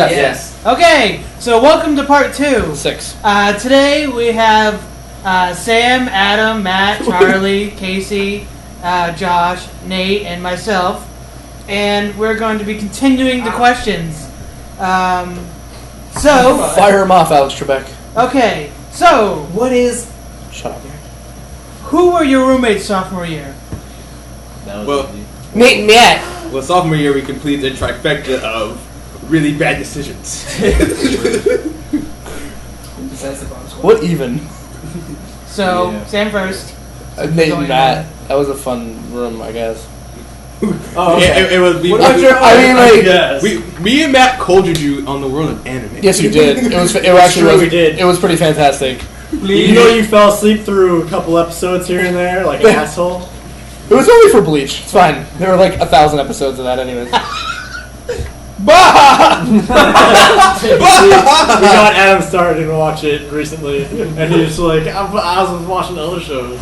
Yes. Okay, so welcome to part 2. 6. Today we have Sam, Adam, Matt, Charlie, Casey, Josh, Nate, and myself. And we're going to be continuing the questions. Fire him off, Alex Trebek. Okay, so Shut up. who were your roommates sophomore year? Nate and Matt. Well, sophomore year we completed the trifecta of really bad decisions. What even? So, Yeah. Sam first. Nate and Matt. That was a fun room, I guess. Oh, okay. It was. Me and Matt cultured you on the world of anime. Yes, you did. It was pretty fantastic. You know you fell asleep through a couple episodes here and there, like an asshole? It was only for Bleach. It's fine. There were like 1,000 episodes of that anyways. We got Adam started to watch it recently, and he was like, I was watching the other shows.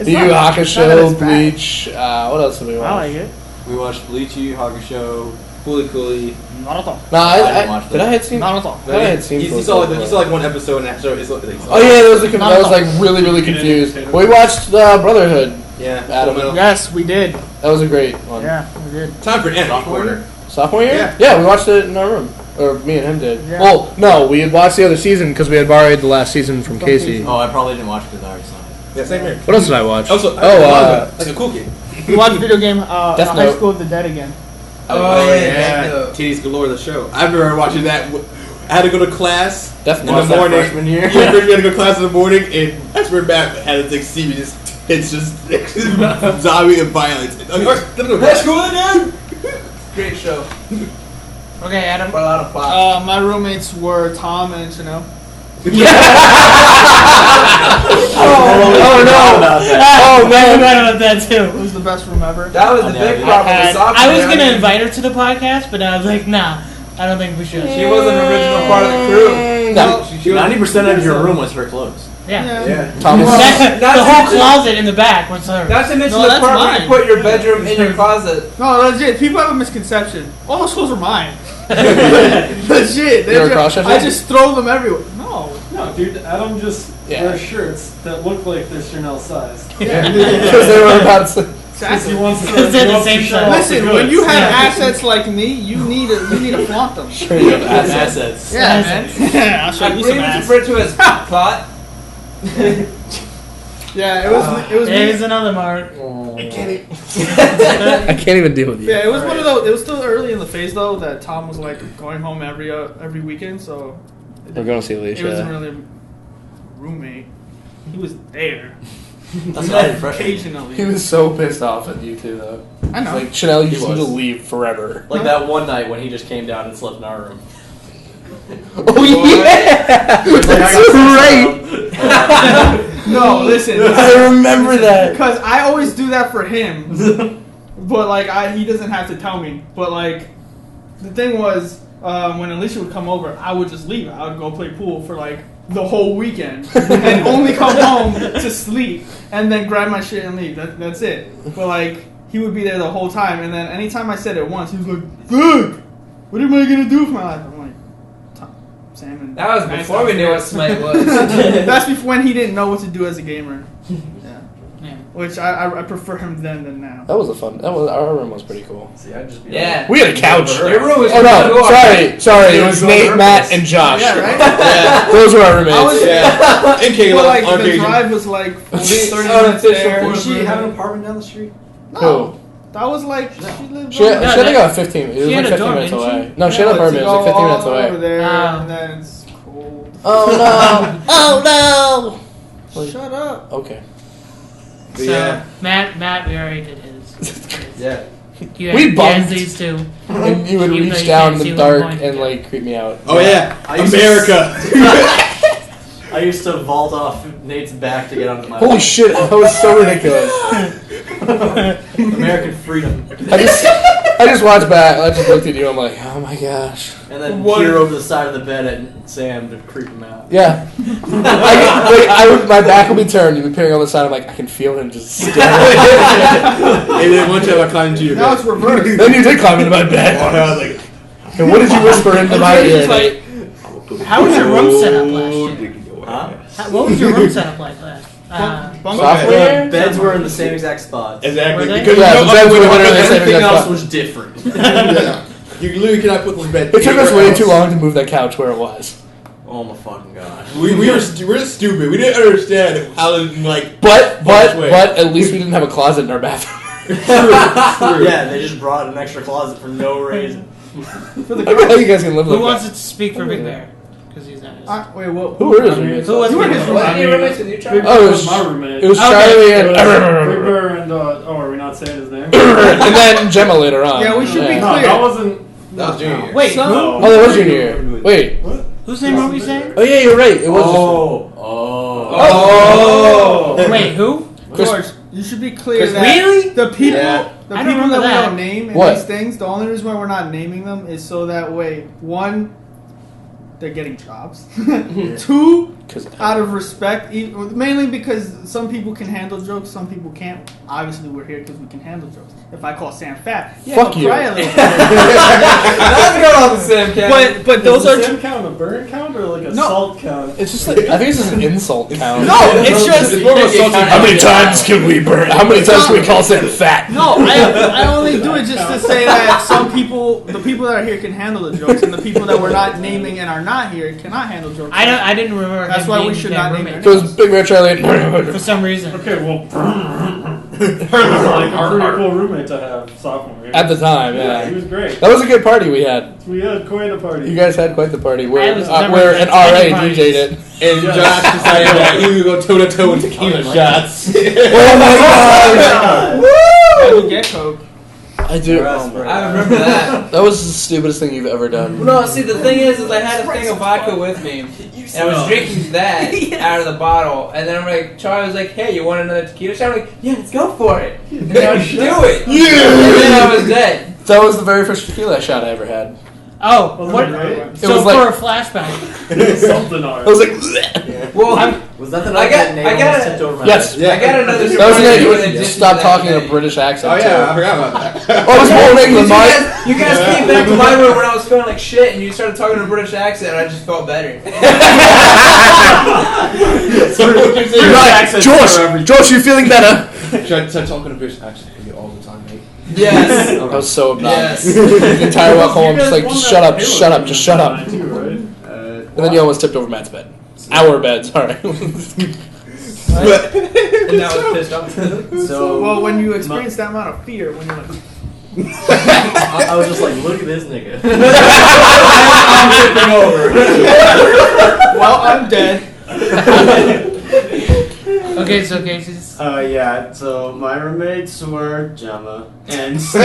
Yu Yu Hakusho, Bleach, what else did we watch? I like it. We watched Bleach, Yu Yu Hakusho, Fully Cooley. Naruto. No, I had seen Naruto. You saw like one episode and after it's like. Oh yeah, I was like really confused. We watched Brotherhood. Yeah. Adam. Yes, we did. That was a great one. Yeah, we did. Time for an anime corner. Sophomore year? Yeah. Yeah, we watched it in our room. Or me and him did. Yeah. Well, no, we had watched the other season because we had borrowed the last season from Casey. Oh, I probably didn't watch because I already saw it. Yeah, same here. What else did I watch? Also, like a cool kid. We watched video game Death High Note. School of the Dead again. Oh yeah. Titties galore, the show. I remember watching that. I had to go to class Death in Note. the morning. Freshman year? Yeah, we had to go to class in the morning, and that's where Matt had to see me it's just zombie and violence. High school again? Great show. Okay, Adam. A lot of fun. My roommates were Tom and Chanel. Oh no! Oh man, I forgot about that too. It was the best room ever. That was the big problem with sophomore. I was gonna invite her to the podcast, but I was like, nah, I don't think we should. She was an original part of the crew. No. 90% of your room was her clothes. Yeah. Yeah. Thomas. The whole closet in the back was her. Not to mention No, the that's part where mine. you put your bedroom in your closet. No, legit. People have a misconception. All those clothes are mine. Legit. You're a cross-dresser? I just throw them everywhere. No. No, dude, Adam just Yeah. wears shirts that look like they're Chanel's size. Because they were about to... Because he wants to, Because they're the wants to same show size. off the Listen, goods. when you have assets like me, you need to flaunt them. Sure you have assets. Assets. Yeah, man. Yeah, I'll show I you believe some it's ass. referred to as plot. Yeah, it was me. There's another mark. I can't even deal with you. Yeah, it was one of those. It was still early in the phase though that Tom was like going home every weekend, so We're going to see it wasn't Alicia. really a roommate. He was there That's not impressive. occasionally. He was so pissed off at you two, though. I know. Like, Chanel, you He just need to was. leave forever. Like that one night when he just came down and slept in our room. Oh, yeah! That's right! No, listen. I remember that. Because I always do that for him, but like he doesn't have to tell me. But like the thing was, when Alicia would come over, I would just leave. I would go play pool for like the whole weekend and only come home to sleep and then grab my shit and leave. That's it. But like he would be there the whole time, and then anytime I said it once, he was like, "Fuck, what am I gonna do with my life?" I'm like, Sam and That was before we knew what Smite was. That's before when he didn't know what to do as a gamer. Yeah. Which I prefer him then than now. That was our room was pretty cool. See, I'd just be Yeah. We had a couch. Your room was Oh no, cool. sorry. It was Nate, Matt, and Josh. Yeah, right? Yeah, those were our roommates. Yeah. And Kayla Well, like on the occasion. drive was like 30 minutes Unofficial there. Did she have an apartment down the street? No, that was like she lived. She had No, like a 15. It was she like had a 15 dorm, minutes didn't she? away. No, she had an apartment. It was like 15 minutes Over away. there, Oh. and then it's cold. Oh no! Shut up. Okay. So, Yeah. Matt, we already did his. Yeah. You We had bumped. these two. And you would Even though reach you down can't in see the what I'm dark pointing and at. like creep me out. Oh yeah, I used to- America. I used to vault off Nate's back to get onto my Holy shit! That was so ridiculous. American freedom. I just watched back. I just looked at you. I'm like, oh my gosh. And then What? peer over the side of the bed at Sam to creep him out. Yeah. My back will be turned. You'll be peering on the side. I'm like, I can feel him just staring. And then one time I climbed into your Now bed. it's reversed. Then you did climb into my And bed. I was like, And what did you whisper into my ear? Like, how was your room set up last year? Huh? What was your room set up like last? Software? Beds were in the same exact spots. Exactly. Were they? Because Yeah, you the know, beds were literally the same Everything exact else spot. was different. Yeah. You literally cannot put those beds. It took us anywhere way else. too long to move that couch where it was. Oh my fucking god. We're stupid. We didn't understand how to like. But Wait. at least we didn't have a closet in our bathroom. True. Yeah, they just brought an extra closet for no reason. I don't know how you guys can live Who like wants that. to speak for Big Bear? Because he's not. Wait, what? Who is it? Who was You were Big his Bear? Wasn't he I mean, roommates with you, Big Charlie? Bear Oh, it was was- my roommate. It was Okay. Charlie It and was Big Bear and are we not saying his name? and then Gemma later on. Yeah, we should be No, clear. that wasn't. That was junior year. Wait, Some- who? Oh, that was junior year. Wait. Whose name are we saying? Oh yeah, you're right. It was. Oh. Wait, who? Chris- George, you should be clear Chris- that Really? the people, Yeah. the I don't people remember that we that. don't name in What? these things, the only reason why we're not naming them is so that way, one, they're getting jobs. Two, Because out of respect, mainly because some people can handle jokes, some people can't. Obviously, we're here because we can handle jokes. If I call Sam fat, yeah, Fuck he'll you. cry a little bit. That's going on the same count. but those are Does the count a burn count or like a No. salt count? it's just like I think this is an insult count. no, it's just It's more of a salty How many times can we burn? How many times can we call Sam fat? no. I only do it just to say that some people, the people that are here, can handle the jokes, and the people that we're not naming and are not here cannot handle jokes. I didn't remember. That's him why we being should their not name roommate. It was Big Red Charlie. For some reason. Okay, well, like a pretty cool roommate to have, sophomore year. At the time, He yeah. was great. That was a good party we had. We had quite a party. You guys had quite the party I where was never where at an RA any parties. DJ'd it. And Josh decided that he would go toe to toe with tequila shots. Oh my god! How do you get coke? I do. I remember that. That was the stupidest thing you've ever done. No, see, the thing is I had a thing of vodka with me, and I was drinking that out of the bottle, and then I'm like, Charlie was like, hey, you want another tequila shot? I'm like, yeah, let's go for it. And then I would do it. Yeah. And then I was dead. That was the very first tequila shot I ever had. Oh, Wasn't what? it great? So was for like- a flashback. Something I art. was like, Well, Was that the I night got- that Nate I got almost it. tipped over my yes. Yeah. I got another That was the surprise night when you they did stopped that talking in a night. British accent. Oh yeah, I too. forgot about that. I was holding the mic. You guys came back to my room when I was feeling like shit, and you started talking in a British accent, and I just felt better. You're like, Josh, you feeling better? Should I talk in a British accent for you all the time, mate? Yes. I was so obnoxious. Yes. The entire walk home, You just like, guys just won shut that up, Halo just shut up, game just shut up. tonight too, right? And then you almost tipped over Matt's bed. Our bed, sorry. And I was pissed off. So, Well, when you experience that amount of fear, when you're like, I was just like, look at this nigga. well, I'm dead. Okay, so Casey's. Yeah, so my roommates were Gemma and Sam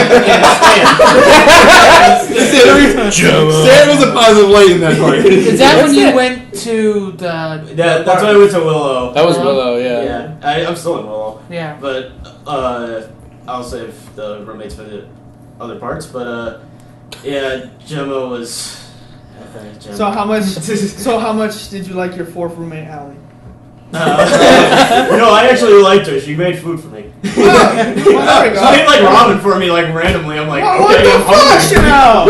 was a positive light in that party. Is that when you went to the? Yeah, that's why I went to Willow. That was Willow, yeah. Yeah, I'm still in Willow. Yeah. But I'll save the roommates for the other parts. But yeah, Gemma was. Gemma. So how much did you like your fourth roommate, Allie? No, I actually liked her. She made food for me. Well, there we She go. made like ramen for me, like randomly. I'm like, What okay, the I'm fuck, hungry. Chanel?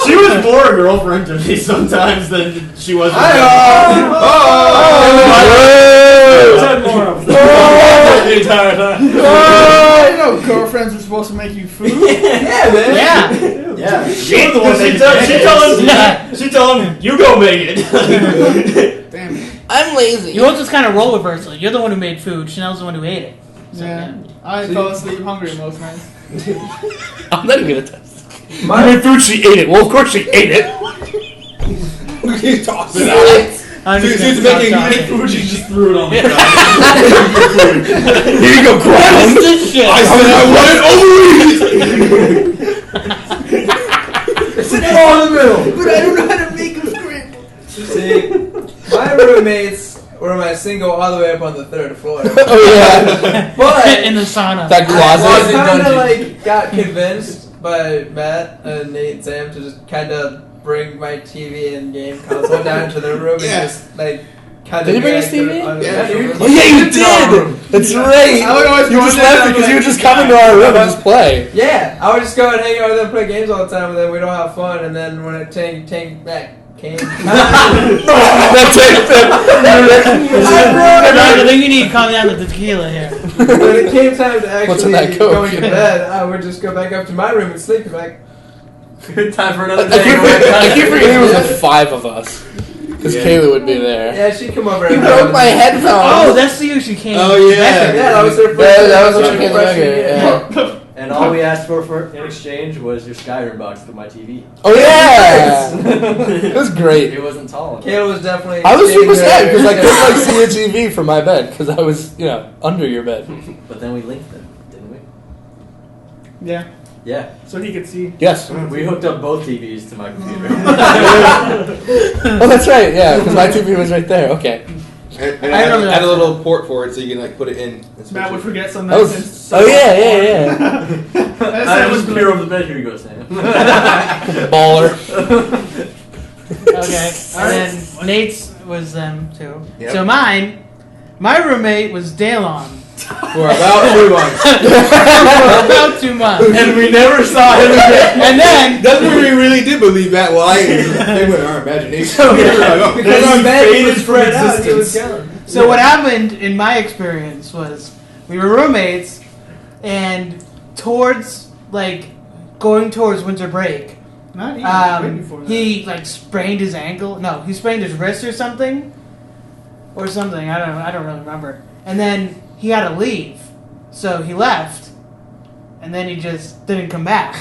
She was more a girlfriend to me sometimes than she was. Ten more of them. The entire time. I didn't know girlfriends were supposed to make you food. Yeah, man. Yeah. Yeah, she was the one that she tell him, you go make it. Damn it. I'm lazy. You all just kind of role reversal. You're the one who made food. Chanel's the one who ate it. So, Yeah. I fell asleep hungry most nights. I'm not even gonna test. My made food, she ate it. Well, of course she ate it. He tossed it out. I She was understand. making Stop great talking. food. She just threw it on the ground. Here you go, ground. This shit. I said I wanted Sit all in the middle. But I don't know how to make them scrambled. See, my roommates were my single all the way up on the third floor. Oh yeah. But in the sauna. That I closet. kind of like got convinced by Matt and Nate and Sam to just kind of bring my TV and game console down to their room Yeah. and just like Did you bring us TV? Yeah, dude. Oh yeah, you did. That's right. I would always You go just in there left and because I'm you would like, just come into our room and just play. Yeah, I would just go and hang out with them, play games all the time, and then we don't have fun. And then when it came back, That's it. I think you need to calm down with the tequila here. when it came time to What's in actually that Coke? going to bed, I would just go back up to my room and sleep. And like, Good time for another I day. keep forgetting it was like 5 of us. Because Kayla would be there. yeah, she'd come over. You and broke my headphones. Oh, that's the year she came. Oh, yeah. back. Yeah, that was her first. Yeah, that was her when she came freshman back, year. yeah. And all we asked for in exchange was your Skyrim box for my TV. Oh yeah, it was great. It wasn't tall enough. Kayla was definitely. I was super staying sad there. because I couldn't like see a TV from my bed because I was, under your bed. But then we linked them, didn't we? Yeah, Yeah. so he could see. Yes. We hooked up both TVs to my computer. Oh, that's right. Yeah, because my TV was right there. Okay. And I remember I had that. a little port for it so you can like put it in. And switch Matt would it. forget some That nice was. Oh yeah. I just peer over the bed. Here you go, Sam. Baller. Okay, and then Nate's was them too. Yep. So my roommate was Dalon. For about 2 months. For about 2 months. And we never saw him again. And then That's when we really did believe that. Well, they went our imagination. We were like, oh, Because our bed faded was from spread out, he was existence. gone. So what happened in my experience was we were roommates, and going towards winter break, Not even way before that. he sprained his ankle. No, he sprained his wrist or something. I don't really remember. And then he had to leave, so he left, and then he just didn't come back.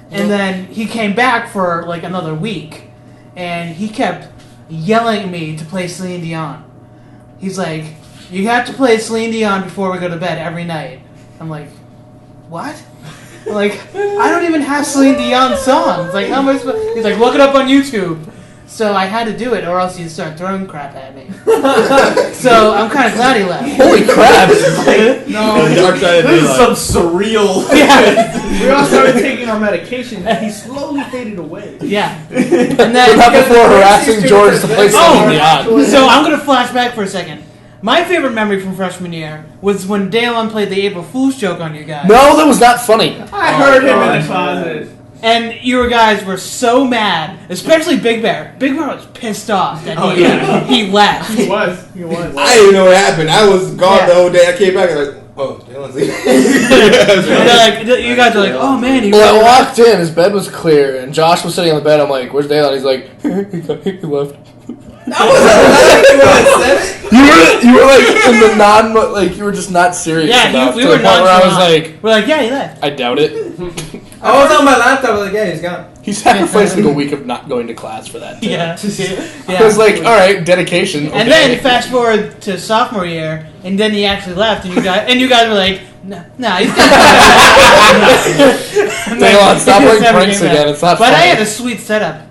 And then he came back for another week, and he kept yelling at me to play Celine Dion. He's like, "You have to play Celine Dion before we go to bed every night." I'm like, "What?" I'm like, I don't even have Celine Dion songs. Like, how am I supposed? He's like, "Look it up on YouTube." So I had to do it, or else he'd start throwing crap at me. So I'm kind of glad he left. Holy crap! No, The dark side of This is daylight. some surreal. Yeah, we all started taking our medication, and he slowly faded away. yeah. And But then not before harassing George to play Celine Oh, Dion. so I'm gonna flash back for a second. My favorite memory from freshman year was when Dalen played the April Fool's joke on you guys. No, that was not funny. I heard him in the closet. And you guys were so mad, especially Big Bear. Big Bear was pissed off that he left. He was. I didn't even know what happened. I was gone the whole day. I came back and like, oh, Dylan's leaving. And you guys are like, oh man, he Well, I really walked in, his bed was clear, and Josh was sitting on the bed. I'm like, "Where's Dalen?" He's like, "He left." You were like in the you were just not serious enough we to were the point where I was nonchalant. like, we're like, yeah, he left. I doubt it. I was on my laptop. I was like, yeah, he's gone. He sacrificed a week of not going to class for that. Too. Yeah, I was like, all right, dedication. And okay. then fast forward to sophomore year, and then he actually left, and you guys were like, no, he's Dalen, stop playing Never pranks came back. again. It's not But funny. I had a sweet setup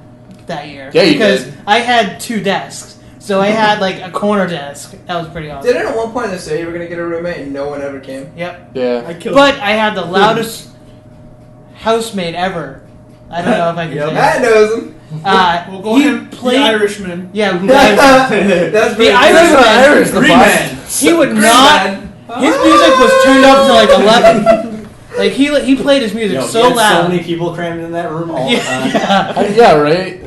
that year. Yeah, you because did. I had 2 desks. So I had a corner desk. That was pretty awesome. Didn't at one point they say you were gonna get a roommate and no one ever came? Yep. Yeah. I killed But I had the loudest housemate ever. I don't know if I can say Matt knows him. We'll call he him played. the Irishman. Yeah, That's the Irish, the Green boss. He would not. His music was turned up to 11. He played his music Yo, so we had loud. so many people crammed in that room all the time. Yeah. Yeah, right.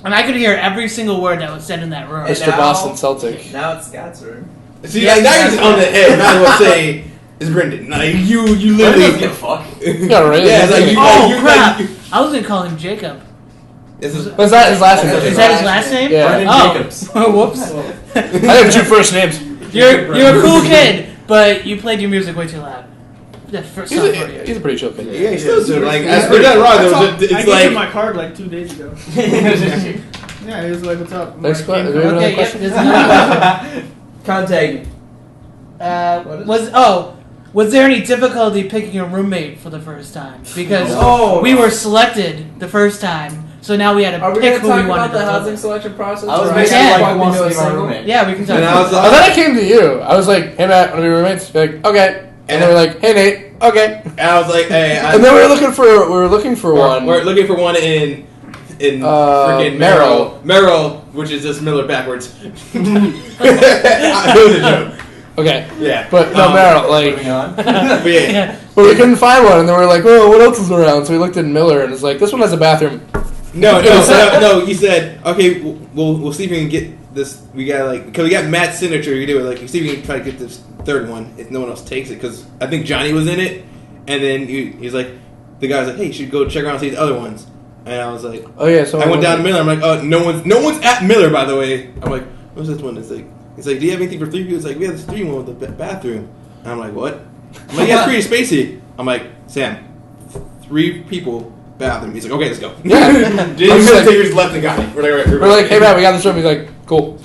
And I could hear every single word that was said in that room. And Mr. now- Boston Celtic. Now it's Scott's room. See, now you're just on the head. Might as well say it's Brendan. Like you Brendan literally. doesn't give a fuck. Yeah, right. Yeah, it's like you. Oh like, crap! Like, I was gonna call him Jacob. this is. Was that his last name? Is that his last name? Yeah. Brendan Oh. Jacobs. Whoops. I have 2 first names. You're a cool kid, but you played your music way too loud. That's for He's sophomore year. a pretty chill kid. Yeah, he's still doing like. That's We're not wrong. That's all- Though. I It's gave like. him my card 2 days ago. Yeah, he was like, "What's up?" I'm Next like, question. "Game Do we have card." another Okay, question? yep, there's another question. Contact. Was there any difficulty picking a roommate for the first time? Because Oh. we were selected the first time, so now we had to Are we pick gonna who we talk wanted about the to housing live selection process? I was or basically Yeah. like, who wants to into be a my single? roommate? Yeah, we can talk And I about was that. like, Oh, then I came to you. I was like, "Hey Matt, want to be roommates?" You're like, "Okay." And they were like, "Hey Nate, okay." And I was like, hey. And then we were looking for one. We're looking for one in in freaking Merrill, which is just Miller backwards. It was a joke. Okay. Yeah. But no, Meryl, like, Moving on. But yeah. but we couldn't find one, and then we were like, oh, what else is around? So we looked at Miller, and it's like, this one has a bathroom. No. You said, okay, we'll see if we can get this. We got because we got Matt's signature. You do it. Like, see if we can try to get this third one if no one else takes it. Because I think Johnny was in it, and then he's like, the guy's like, hey, you should go check around and see the other ones. And I was like, Oh yeah. So I went down to Miller. I'm like, oh, no one's at Miller, by the way. I'm like, what's this one? It's like, do you have anything for 3 people? It's like, we have this 3 one with the bathroom. And I'm like, what? I'm like, yeah, it's pretty spacey. I'm like, Sam, 3 people, bathroom. He's like, okay, let's go. Yeah. Didn't even say he just left and got it. We're like, hey Matt, we got this room. He's like, cool.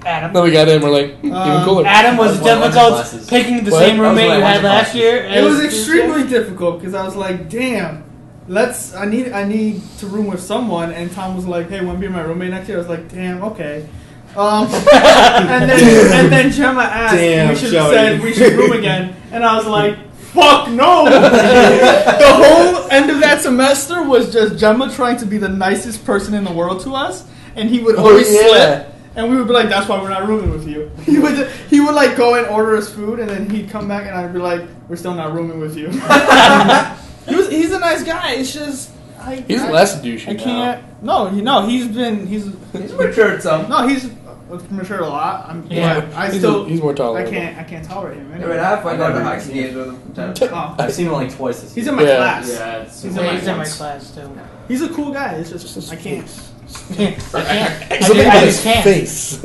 Adam. Then we got in. We're like, even cooler. Adam was That was one of my difficult classes. picking the What? same That was roommate one you of had my last classes. year. It was as extremely difficult because I was like, damn. I need to room with someone, and Tom was like, "Hey, want to be my roommate next year?" I was like, "Damn, okay." And then Gemma asked, Damn, we should have Shorty. said we should room again, and I was like, "Fuck no!" The whole end of that semester was just Gemma trying to be the nicest person in the world to us, and he would always slip. And we would be like, "That's why we're not rooming with you." He would like go and order us food, and then he'd come back, and I'd be like, "We're still not rooming with you." He's a nice guy. It's just He's less douchey. I can't. No, he's matured some. no, he's matured a lot. Yeah. I He's still more I tolerable. can't tolerate him. I Anyway. mean, I have fun going to Never hockey games with him from time to time. Oh, I've seen him like twice this he's year. in my Yeah. class. Yeah, it's He's Yeah, in my he's in my class. class too. He's a cool guy. It's just I can't. Something about his can't. face.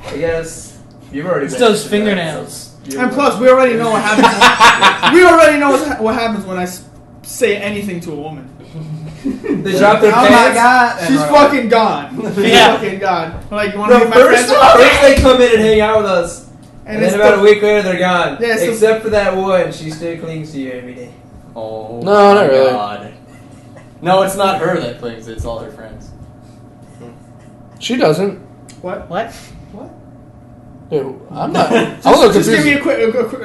I guess you've already It's been those to fingernails. that, so And plus, we already know what happens. We already know what happens when I say anything to a woman. They drop their Oh my pants. god, and she's run fucking gone. She's Yeah. fucking gone. Like, you want to No, be my first friend? they come in and hang out with us, and it's then about the- a week later they're gone. Yeah, so- Except for that one, she still clings to you every day. Oh, No, not my really. God. No, it's not her that clings. It's all her friends. She doesn't. What? What? Dude, I'm not. I'm a little Just give confused. me a quick.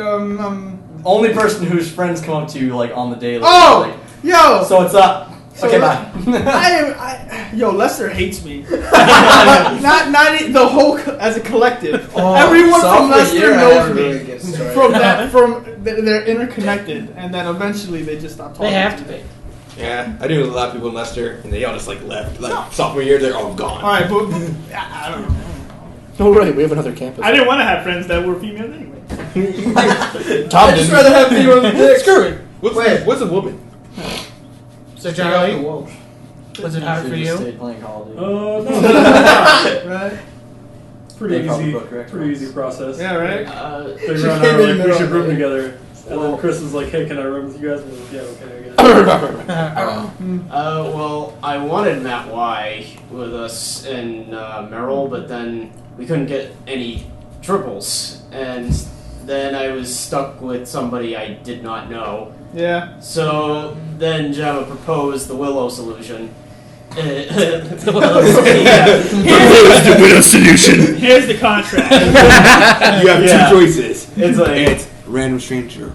Only person whose friends come up to you like on the daily. Oh, Like, yo. so what's up? So Okay, Le- bye. Yo, Lester hates me. not the whole as a collective. Everyone from Lester knows me. They're interconnected, and then eventually they just stop talking. They have to be. Yeah, I knew a lot of people in Leicester, and they all just like left. Like sophomore year, they're all gone. All right, but I don't know. Oh right, we have another campus. I didn't want to have friends that were females anyway. Tom I'd just didn't. rather have people on the dick. Screw it. What's a woman? So Charlie, was it hard for Should've you? stayed playing Call of Duty. No. Right? Pretty They probably easy. book correct Pretty ones. easy process. Yeah, right. They She run came out in like the we should middle. room together, and then Chris was like, "Hey, can I room with you guys?" And I was like, "Yeah, okay, I guess." Well, I wanted Matt Y with us in Merrill, but then we couldn't get any triples, and then I was stuck with somebody I did not know. Yeah. So then Gemma proposed the Willow solution. Here's the widow solution. Here's the contract. You have Yeah. 2 choices. It's like It's random stranger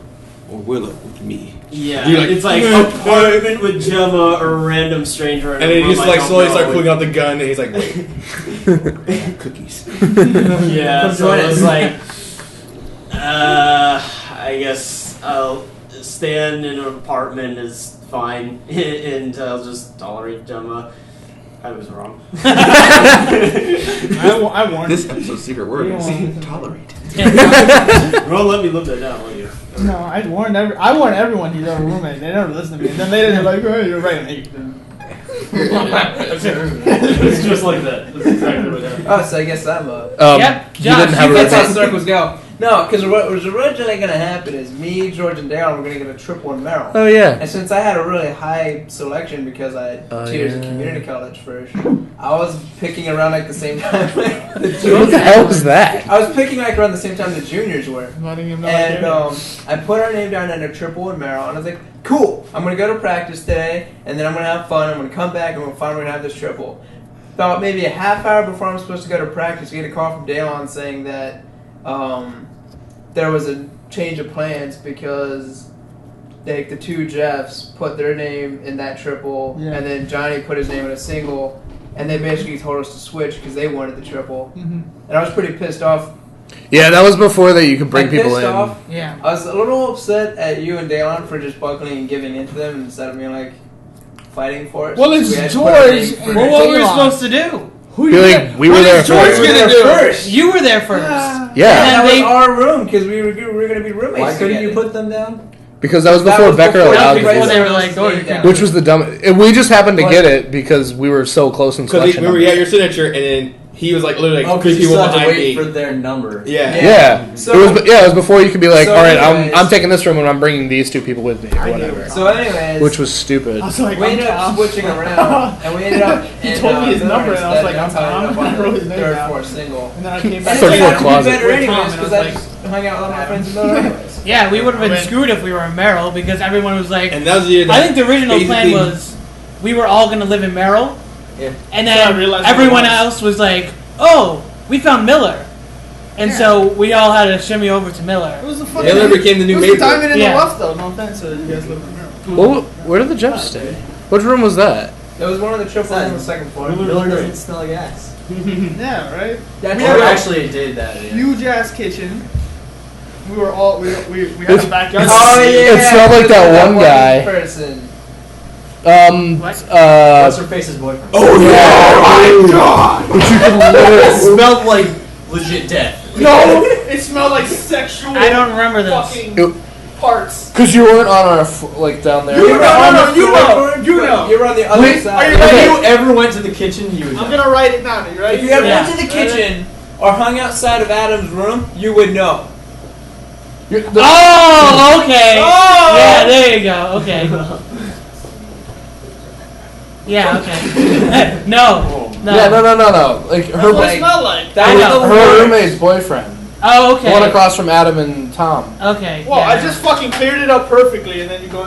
or Willow with me. yeah, You're like, it's like apartment with Gemma or random stranger, in And a then he room just I like don't slowly know. start pulling out the gun, and he's like, wait. Cookies. Yeah, Come so join it's us. like, I guess I'll stand in an apartment is fine, and I'll just tolerate Gemma. I was wrong. I warned This you. episode's secret word Yeah. is tolerate. Well, let me live that down, will you? No, I warned everyone he's our roommate. They never listen to me. And then later they're like, "Oh, you're right." And It's just like that. That's exactly what happened. Oh, so I guess I'm up. Yep, You Josh, didn't have a That's how roommate. circles go. No, because what was originally going to happen is me, George, and Darren were going to get a triple in Merrill. Oh yeah. And since I had a really high selection because I had 2 years of yeah. community college first, I was picking around like the same time. What the hell was that? I was picking like around the same time the juniors were. letting him know. And I put our name down in a triple in Merrill, and I was like, cool, I'm going to go to practice today, and then I'm going to have fun, I'm going to come back, and we're finally going to have this triple. About maybe a half hour before I'm supposed to go to practice, we get a call from Daylon saying that there was a change of plans because the two Jeffs put their name in that triple, Yeah. and then Johnny put his name in a single, and they basically told us to switch because they wanted the triple. Mm-hmm. And I was pretty pissed off. Yeah, that was before that you could bring Like, people pissed in. off. Yeah. I was a little upset at you and Dalen for just buckling and giving in to them instead of being like fighting for it. Well, it's We had to put our name George for Well, it. what were we Dalen. supposed to do? We were there George first. gonna do first. You were there first. Yeah, Yeah, that was they- our room because we were going to be roommates. Why couldn't you together. put them down? because that was That before was Becker before- allowed that was before it. they were like, "Oh, you Yeah. Which was the dumb. We just happened to But- get it because we were so close in Because selection. remember, you had your signature, and then he was like literally like Oh, three because you people still had to behind wait me. for their number. Yeah. Yeah, So- it was before you could be like, So all right, anyways- I'm taking this room and I'm bringing these two people with me or whatever, So, anyways, which was stupid. I was like, we ended I'm up Tom. switching around, and we ended up. He in, told me his Miller's number, and I was like, that's I'm how I ended Tom. up I wrote his on the name third down. floor single. And then I came And back. it Third turned floor out to be closet. better With anyways Tom, and I because was I like- just hung out with all my friends in Miller anyways. Yeah, we would have been When- screwed if we were in Merrill because everyone was like. And that was the year that I think the original plan basically- was we were all going to live in Merrill, Yeah. and So I then realized what it everyone was. else was like, "Oh, we found Miller," and so we all had to shimmy over to Miller. It was a fucking. Miller became the new It was neighbor. the diamond in Yeah. the rough, though. No offense to you guys live in Merrill. Well, where did the Jeffs stay? Which room was that? There was one of the triples on the second floor. Miller doesn't smell like ass. Yeah, right. That's We Or had a actually, it did that. Yeah. huge ass kitchen. We were all we had a backyard. Oh yeah, It smelled like that one guy. Person. What? What's her face's boyfriend? Oh yeah! Oh my god! It smelled like legit death. No, it smelled like sexual. I don't remember this. Fucking parts. Because you weren't on our like down there. You were on no, the you floor, know, but you know. You were on the other Wait, side. are you If ready? you ever went to the kitchen, you would I'm know. gonna write it down. Are you ready? If you ever Yeah. went to the kitchen or hung outside of Adam's room, you would know. Oh, okay. Oh! Yeah, there you go. Okay. Yeah, okay. No. Yeah, no. Like That's her, what it like- smelled like. That I was know. the her worst. roommate's boyfriend, Oh, the one okay. across from Adam and Tom. Okay. Well, yeah. I just fucking cleared it up perfectly, and then you go.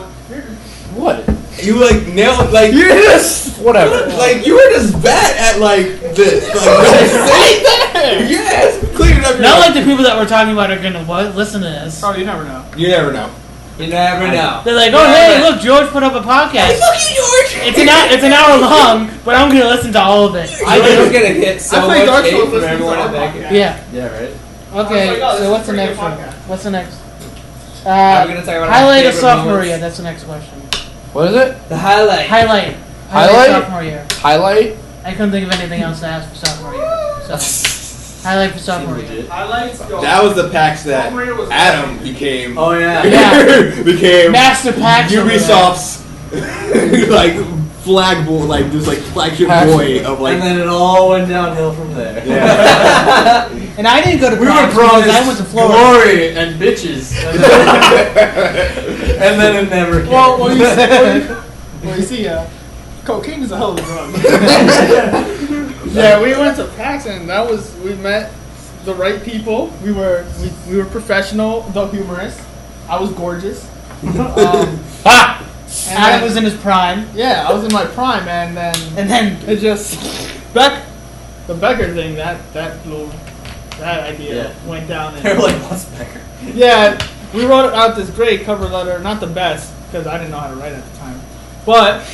What? You like nailed like You're just whatever. like you were just bad at like this. Like say that. Yes, clean it up. Not like the people that we're talking about are gonna listen to this. Oh, you never know. You never know. You never know. They're like, oh hey, look, George put up a podcast. It's an hour long, but I'm gonna listen to all of it. I was gonna get so I play much Dark hate Souls from listening to everyone our at that. podcast. Yeah. Yeah, right? Okay. I was like, oh, this So is what's the a pretty next good one? podcast. What's the next? I'm gonna talk about our Highlight of favorite sophomore moments. year. That's the next question. What is it? The highlight. Highlight. Highlight? Sophomore year. Highlight? I couldn't think of anything else to ask for sophomore year. So, highlight for sophomore Seems year. legit. Highlights. Go. That was the packs that Summary was Adam became. Oh yeah. Yeah. became Master packs. over there. Ubisoft's like flag boy, like this like flagship boy of like. And then it all went downhill from there. Yeah. And I didn't go to We were PAX because promised I went to Florida. glory and bitches. And then it never came. Well, you see, cocaine is a hell of a drug. Yeah, we went to PAX, and we met the right people. We were professional, though humorous. I was gorgeous. Ah! And Adam then- was in his prime, Yeah, I was in my prime, and then and then it just the Becker thing, that idea Yeah. went down. They And, were like, what's Becker? yeah, we wrote out this great cover letter, not the best because I didn't know how to write at the time, but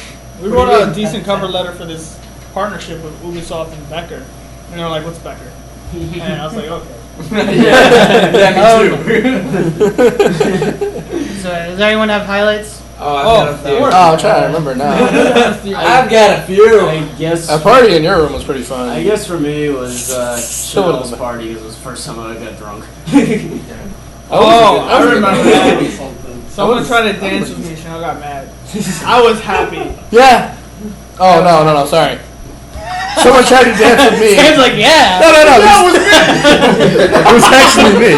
we wrote out a decent cover letter for this partnership with Ubisoft and Becker. And they were like, "What's Becker?" And I was like, "Okay." Yeah, me too. so does anyone have highlights? Oh, I've got a few. Oh, I'm trying to remember now. I've got a few. I guess. A party in your room was pretty fun. I guess for me it was Chanel's would've- party because it was the first time I got drunk. Oh, I remember that. Something. Someone tried to dance with me, Chanel got mad. I was happy. Yeah. Oh no, sorry. Someone tried to dance with me. Sam's like, yeah. No. It was actually me.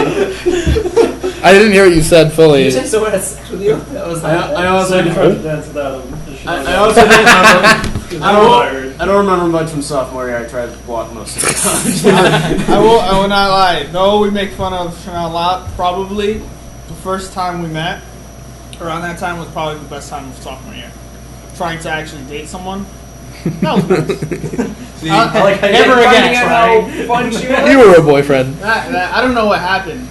I didn't hear what you said fully. Did you say someone had sex with you? That was I also I didn't. tried to dance with Adam. I also didn't remember. I I don't remember much from sophomore year. I tried to block most of it. I will not lie. Though we make fun of Chanel a lot, probably the first time we met, around that time was probably the best time of sophomore year. Trying to actually date someone. That was nice. See, I like how you Never did again. Finding out how fun she was. You were a boyfriend. I don't know what happened.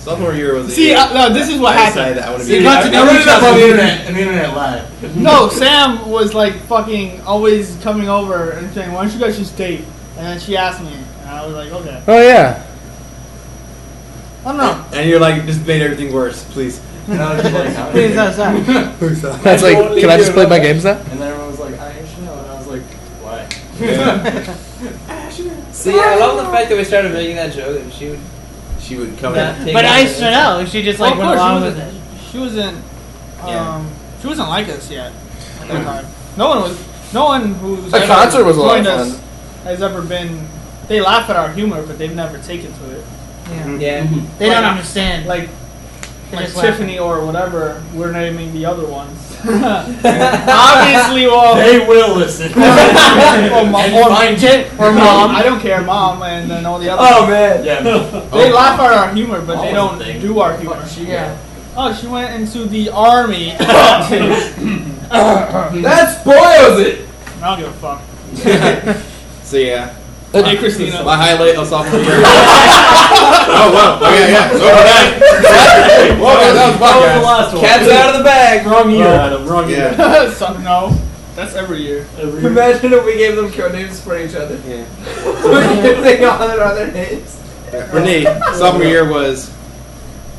Sophomore year was. See, no, this is what I decided happened. that I want to You be. got to know each other. on the internet, and the internet lied. No, Sam was like fucking always coming over and saying, "Why don't you guys just date?" And then she asked me, and I was like, "Okay." Oh yeah. I don't know. And you're like, just made everything worse, please. And I was just like, Please, that's that. That's like, can I just play my games now? And then everyone was like, I should know. And I was like, why? See, I love the fact that we started making that joke that She would come Yeah. in. Take But it I as- don't know. She just like Well, went of along course, with it. she wasn't. Yeah. She wasn't like us yet at that time. No one who's The ever concert was a lot of joined fun. us has ever been. They laugh at our humor, but they've never taken to it. Yeah. Yeah. They don't Like, understand. Like just Tiffany or whatever. We're naming the other ones. Obviously, well, They will listen. or mom, And or, find or mom. I don't care, mom, and then all the other. Oh man. Yeah. They laugh at our humor, but they Oh, don't thing. do our humor. Yeah. Oh, she went into the army. That spoils it. I don't give a fuck. So yeah, Hey, Christina. my highlight of sophomore year. Oh wow! Okay, yeah. So Whoa, that was That was the podcast. last one. Cat's out of the bag. Wrong year, Adam. Wrong year. Yeah. No, that's every year. Every year. Imagine if we gave them code names for each other. Yeah. We're giving all their other names. For Nate, sophomore year was,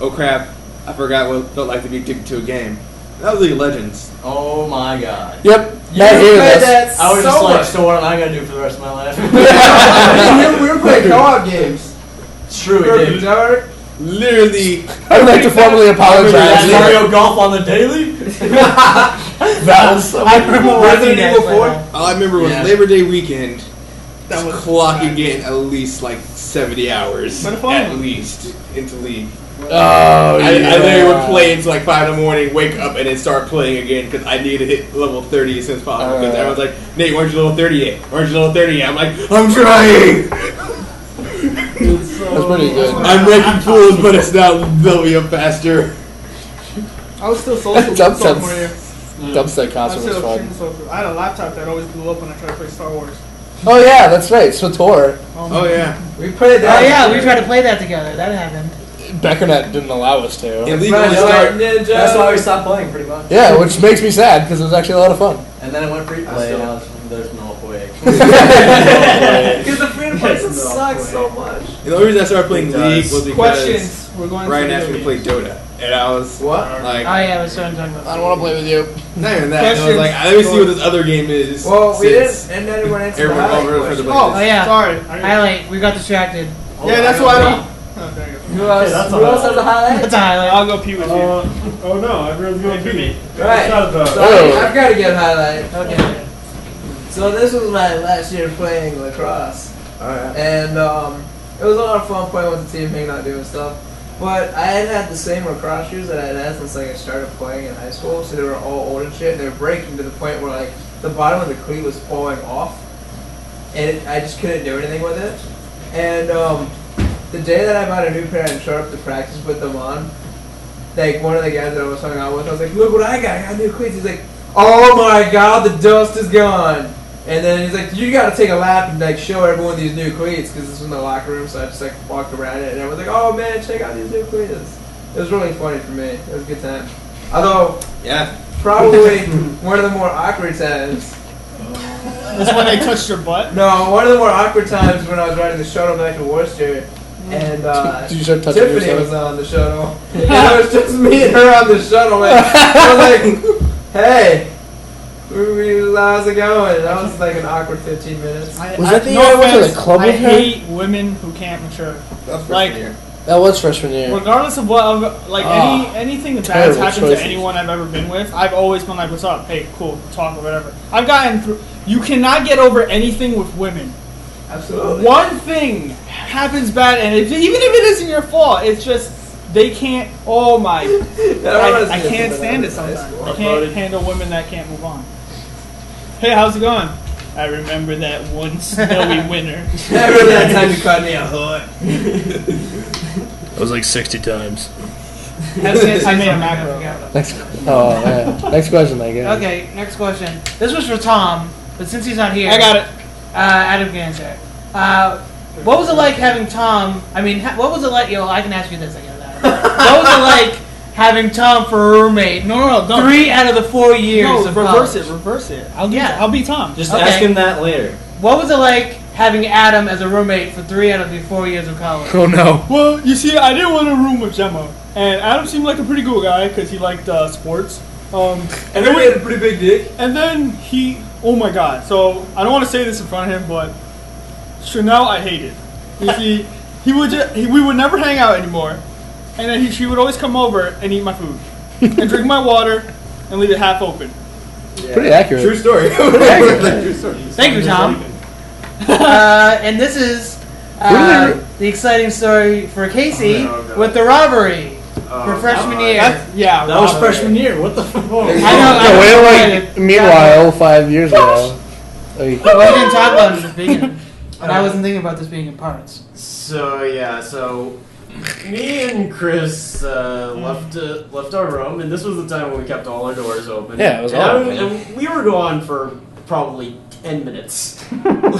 oh crap, I forgot what it felt like to be addicted to a game. That was League of Legends. Oh my god. Yep. You Matt hated played us. that I was so just like, much. so what am I gonna do for the rest of my life? we were playing co-op games. It's true, Remember it did. Dark? Literally, I would like to formally apologize. That Mario Golf on the daily? That was so I remember watching Resident that. Evil 4? all I remember was Yeah. Labor Day weekend. That was Clocking in at least like 70 hours. What a fun At one. least into League. Oh, yeah. I literally would play until like 5 in the morning, wake up, and then start playing again because I needed to hit level 30 as soon as possible. Because everyone's like, Nate, where's your level 30 yet? Where's your level 30 yet? I'm like, I'm trying! That's pretty good. I'm making pools, but it's not building up faster. I was still social Dump sophomore year. Dubstep I concert was was still fun. extremely social. I had a laptop that always blew up when I tried to play Star Wars. Oh yeah, that's right. Swator. Oh, yeah. We played Oh that. yeah, we tried to play that together. That happened. Beckernet didn't allow us to. And League Right, only start. Ninja. That's why we stopped playing, pretty much. Yeah, which makes me sad because it was actually a lot of fun. And then it went free play, and there's no way. Because the free to play sucks so much. And the only reason I started playing It League does. was because Questions. We're going Ryan to asked me to play Dota. And I was What? like, Oh yeah, I was talking about. I don't want to play with you. not even that. I was Questions. like, let me see what this other game is. Well, we since didn't, and then everyone answered the Everyone highlight over for the question. Oh yeah. Sorry. Highlight. We got distracted. Yeah, that's why I don't. Oh, there you go. Who else? that's Who a else has a highlight? That's a highlight. I'll go pee with you. Oh no, everyone's going to me. Right. Shut up. So Oh. I've got to get a highlight. Okay. So this was my last year playing lacrosse, Alright. and it was a lot of fun playing with the team, hanging out, doing stuff. But I had the same lacrosse shoes that I had since like I started playing in high school, so they were all old and shit, and they were breaking to the point where like the bottom of the cleat was falling off, and I just couldn't do anything with it. And the day that I bought a new pair and showed up to practice with them on, like one of the guys that I was hanging out with, I was like, "Look what I got new cleats." He's like, "Oh my god, the dust is gone." And then he's like, "You gotta take a lap and like show everyone these new cleats," because this was in the locker room. So I just like walked around it, and everyone's like, "Oh man, check out these new cleats." It was really funny for me. It was a good time. Although Yeah. probably one of the more awkward times. That's when they touched your butt. No, one of the more awkward times when I was riding the shuttle back to Worcester, and Did you start touching Tiffany yourself? was on the shuttle. And it was just me and her on the shuttle. And I was like, "Hey, how's it going?" And that was like an awkward 15 minutes. Was that the no year I went to the offense, club I with her? hate women who can't mature. That's Like- freshman year. That was freshman year. Regardless of what, like anything that's terrible happened choices. to anyone I've ever been with, I've always been like, "What's up? Hey, cool, talk or whatever." I've gotten through. You cannot get over anything with women. Absolutely. One thing happens bad, and even if it isn't your fault, it's just they can't. Oh my! I can't stand it sometimes. I can't handle women that can't move on. Hey, how's it going? I remember that one snowy winter. Remember that time you caught me a hood? It was like 60 times. I made a macro. Next. Oh yeah. Next question, I guess. Okay. Next question. This was for Tom, but since he's not here, I got it. Adam can answer. What was it like having Tom? I mean, what was it like? I can ask you this. I guess, Adam. What was it like having Tom for a roommate? No, don't. 3 out of the 4 years No, of reverse college. it. Reverse it. Yeah. I'll be Tom. Just Okay. ask him that later. What was it like having Adam as a roommate for 3 out of the 4 years of college? Oh no. Well, you see, I didn't want a room with Gemma, and Adam seemed like a pretty cool guy because he liked sports. And then he had a pretty big dick. And then he, oh my god! So I don't want to say this in front of him, but Chanel, I hated. You see, we would never hang out anymore, and then she would always come over and eat my food, and drink my water, and leave it half open. Pretty accurate. True story. True story. Thank you, Tom. And this is the exciting story for Casey with the robbery for freshman year. Yeah, That was freshman year. What the fuck? I know. Yeah, wait, like, meanwhile, 5 years ago. Like, Well, we didn't talk about it at the beginning, and I wasn't thinking about this being in parts. So me and Chris left our room, and this was the time when we kept all our doors open. Yeah, it was and all and we were gone for probably 10 minutes. You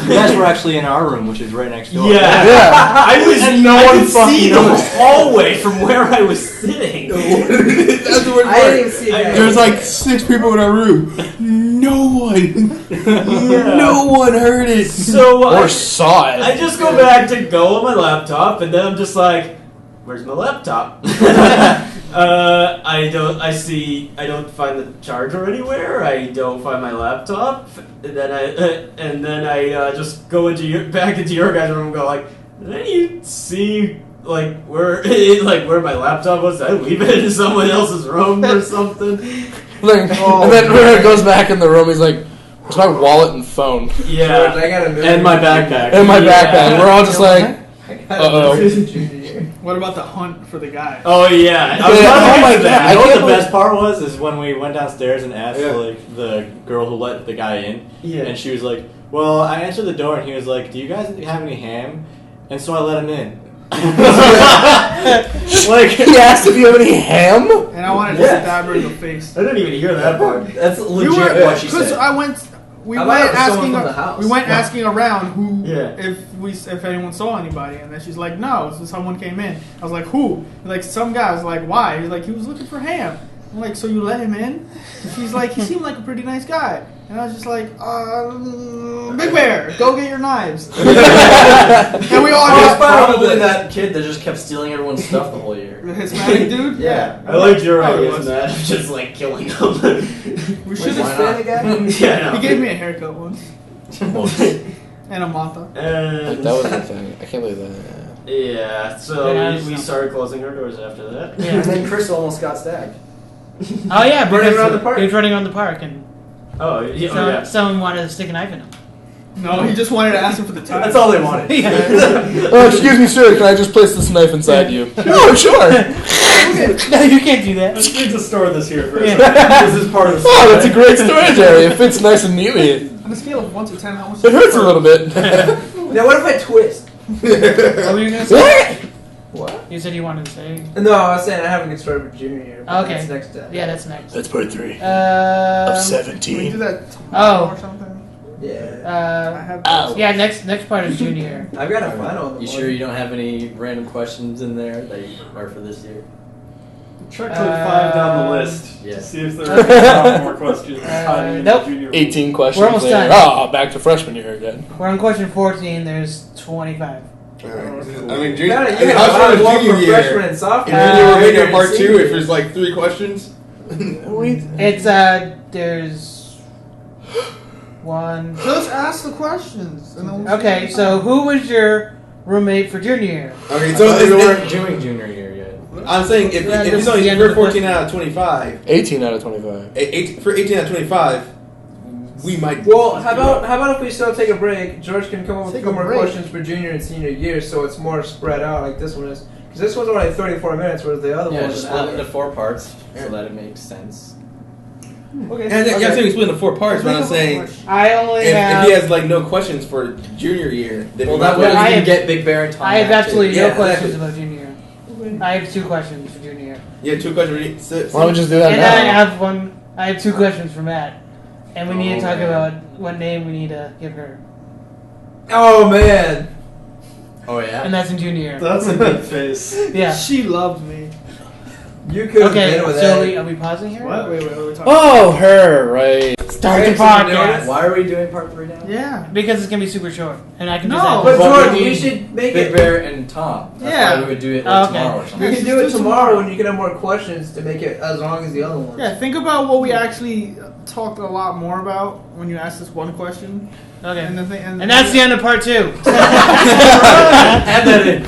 guys were actually in our room, which is right next door. Yeah. yeah. I was And no I one could fucking see the noticed. hallway from where I was sitting. That's the worst I didn't even see that. There's like 6 people in our room. No one. No one heard it. So Or saw it. I just go back to go on my laptop, and then I'm just like, "Where's my laptop?" I don't find the charger anywhere. I don't find my laptop, and then I just go back into your guys' room and go like, "Did any see where my laptop was? Did I leave it in someone else's room or something?" Like, and then when he goes back in the room, he's like, "Where's my wallet and phone?" Yeah. I got a million. And my backpack. And my Yeah. backpack. We're all just like, uh-oh. What about the hunt for the guy? Oh yeah. Oh my God. You know what can't the believe- best part was? Is when we went downstairs and asked Yeah. like the girl who let the guy in, Yeah. and she was like, "Well, I answered the door," and he was like, "Do you guys have any ham?" And so I let him in. Like He asked if you have any ham? And I wanted to Yeah. stab her in the face. I didn't even hear that part. that's We legit were what she because said. we How went about someone asking from the house? we went asking around who Yeah. if anyone saw anybody, and then she's like, no, so someone came in. I was like, who? Like some guy. I was like, why? He's like, he was looking for ham. I'm like, so you let him in? And she's like, he seemed like a pretty nice guy. And I was just like, Big Bear, go get your knives. And we all Oh, it's just probably that kid that just kept stealing everyone's stuff the whole year. the Hispanic dude. Yeah. I liked your Probably ideas, was. man. Just like killing them. We should Why have. not? Yeah, I know. He gave me a haircut once and a manta. Like, And that was the thing. I can't believe that. yeah, so Yeah, we started closing our doors after that. And Yeah. then Chris almost got stabbed. Oh yeah, Running because around the park. he was running around the park, and Oh, yeah. Oh, someone, yeah. someone wanted to stick a knife in him. No, he just wanted to ask him for the time. That's all they wanted. Oh, excuse me, sir. Can I just place this knife inside you? Oh, sure. No, you can't do that. Let's need to store this here for a Yeah. second. This is part of the Oh, that's a great storage area. It fits nice and neatly. On a scale of 1 to 10, how much? It hurts a little bit. Now what if I twist? What were you gonna say? What? You said you wanted to say. No, I was saying I have a good story for junior year. but Okay. That's next time. Yeah, that's next. That's part 3 Um, of Can we do 17. that tomorrow Oh. or something? Yeah. I have. yeah, next part is junior year. I've got a final. in the You sure morning. you don't have any random questions in there that are for this year? Try to click 5 down the list. Yeah. See if there are more questions. Hiding in the nope. junior 18 questions We're almost later. done. Oh, back to freshman year again. We're on question 14. There's 25. Alright. I mean, You junior, gotta, I you mean, gotta how find short one is for junior freshman year? and sophomore. And then you were making Junior a part and 2 senior. if there's like 3 questions. It's there's one. Just ask the questions. And then we'll Okay, see. so who was your roommate for junior year? Okay, So so we weren't doing junior year yet. I'm saying if Yeah, it's this only is the end for of the 14 out of 25, 18 out of 25. for 18 out of 25, we might. Well, how about if we still take a break? George can come up with a Take couple a more break. questions for junior and senior year, so it's more spread out like this one is. Because this one's only 34 minutes, whereas the other Yeah, one just is split an it into hour. 4 parts so that it makes sense. Okay. And yeah, I'm saying we split into 4 parts, but I'm saying I only if have. he has like no questions for junior year, then Well, we that might- way we I can have- get Big Bear and Tom I have back, too. absolutely Yeah, no questions exactly. about junior year. I have 2 questions for junior year. Yeah, 2 questions. Why don't we just do that And I now? have one. I have 2 questions for Matt, and we need to talk about what name we need to give her, Oh man. Oh, yeah? and that's in junior year. That's a big face. Yeah. She loved me. You could have Okay, been with so Ed. are we pausing here? What? Wait, what are we talking Oh, her, right. Start the Wait, so we're doing podcast. it? Why are we doing part 3 now? about? Yeah. Because it's gonna be super short, and I can No, just add But But George, we we need should make Big it. Bear and Tom. That's Yeah. why we would do it like Okay. tomorrow or We something. can Just do it do tomorrow tomorrow. when you can have more questions to make it as long as the other ones. Yeah, think about what we actually talked a lot more about when you asked us one question. Okay. And, the thing, And that's the end of part 2. Add that in.